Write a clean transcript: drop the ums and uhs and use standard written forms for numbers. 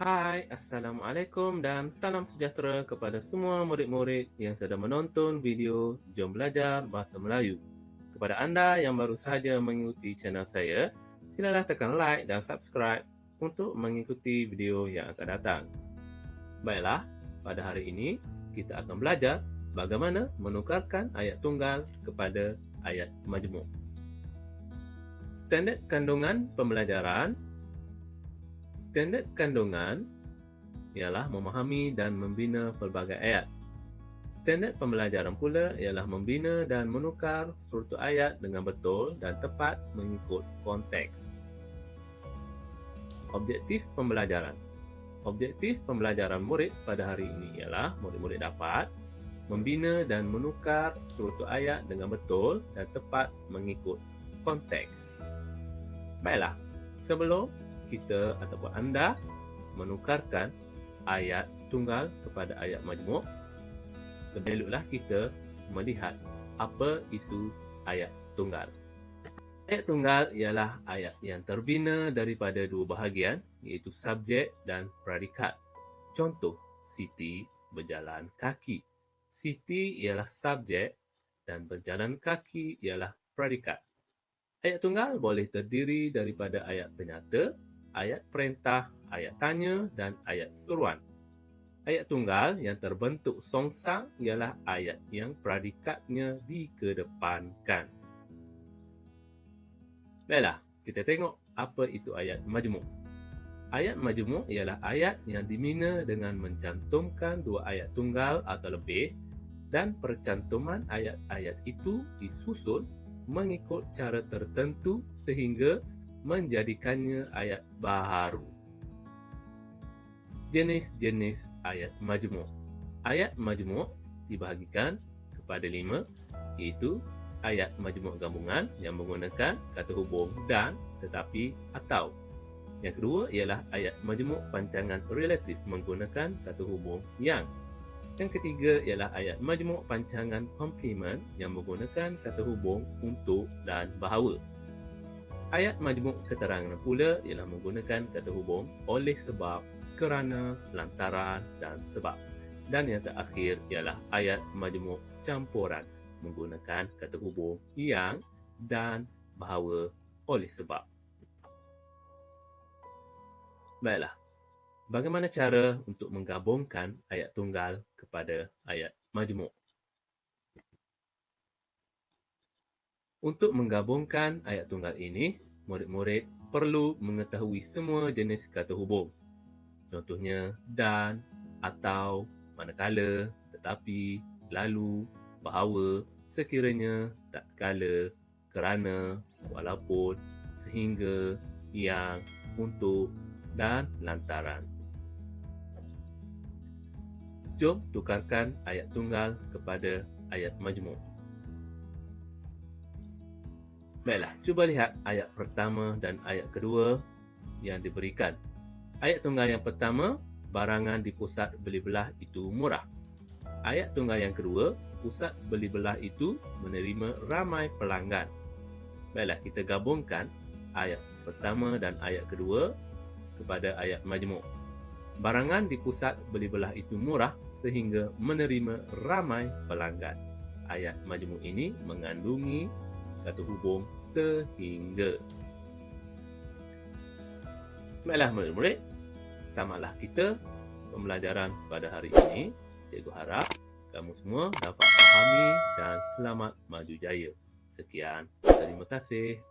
Hai, Assalamualaikum dan salam sejahtera kepada semua murid-murid yang sedang menonton video Jom Belajar Bahasa Melayu. Kepada anda yang baru sahaja mengikuti channel saya, silalah tekan like dan subscribe untuk mengikuti video yang akan datang. Baiklah, pada hari ini kita akan belajar bagaimana menukarkan ayat tunggal kepada ayat majmuk. Standard kandungan pembelajaran. Standard kandungan ialah memahami dan membina pelbagai ayat. Standard pembelajaran pula ialah membina dan menukar struktur ayat dengan betul dan tepat mengikut konteks. Objektif pembelajaran. Objektif pembelajaran murid pada hari ini ialah murid-murid dapat membina dan menukar struktur ayat dengan betul dan tepat mengikut konteks. Baiklah, sebelum kita ataupun anda menukarkan ayat tunggal kepada ayat majmuk, lebih eloklah kita melihat apa itu ayat tunggal. Ayat tunggal ialah ayat yang terbina daripada dua bahagian, iaitu subjek dan predikat. Contoh, Siti berjalan kaki. Siti ialah subjek dan berjalan kaki ialah predikat. Ayat tunggal boleh terdiri daripada ayat penyata, ayat perintah, ayat tanya dan ayat seruan. Ayat tunggal yang terbentuk songsang ialah ayat yang predikatnya dikedepankan. Baiklah, kita tengok apa itu ayat majmuk. Ayat majmuk ialah ayat yang dibina dengan mencantumkan dua ayat tunggal atau lebih, dan percantuman ayat-ayat itu disusun mengikut cara tertentu sehingga menjadikannya ayat baharu. Jenis-jenis ayat majmuk. Ayat majmuk dibahagikan kepada 5, iaitu ayat majmuk gabungan yang menggunakan kata hubung dan, tetapi, atau. Yang kedua ialah ayat majmuk pancangan relatif menggunakan kata hubung yang. Yang ketiga ialah ayat majmuk pancangan komplement yang menggunakan kata hubung untuk dan bahawa. Ayat majmuk keterangan pula ialah menggunakan kata hubung oleh sebab, kerana, lantaran dan sebab. Dan yang terakhir ialah ayat majmuk campuran menggunakan kata hubung yang dan bahawa oleh sebab. Baiklah, bagaimana cara untuk menggabungkan ayat tunggal kepada ayat majmuk? Untuk menggabungkan ayat tunggal ini, murid-murid perlu mengetahui semua jenis kata hubung. Contohnya dan, atau, manakala, tetapi, lalu, bahawa, sekiranya, tak kala, kerana, walaupun, sehingga, yang, untuk, dan lantaran. Jom tukarkan ayat tunggal kepada ayat majmuk. Baiklah, cuba lihat ayat pertama dan ayat kedua yang diberikan. Ayat tunggal yang pertama, barangan di pusat beli belah itu murah. Ayat tunggal yang kedua, pusat beli belah itu menerima ramai pelanggan. Baiklah, kita gabungkan ayat pertama dan ayat kedua kepada ayat majmuk. Barangan di pusat beli belah itu murah sehingga menerima ramai pelanggan. Ayat majmuk ini mengandungi kata hubung sehingga. Baiklah murid-murid, tamatlah kita pembelajaran pada hari ini. Cikgu harap kamu semua dapat memahami dan selamat maju jaya. Sekian, terima kasih.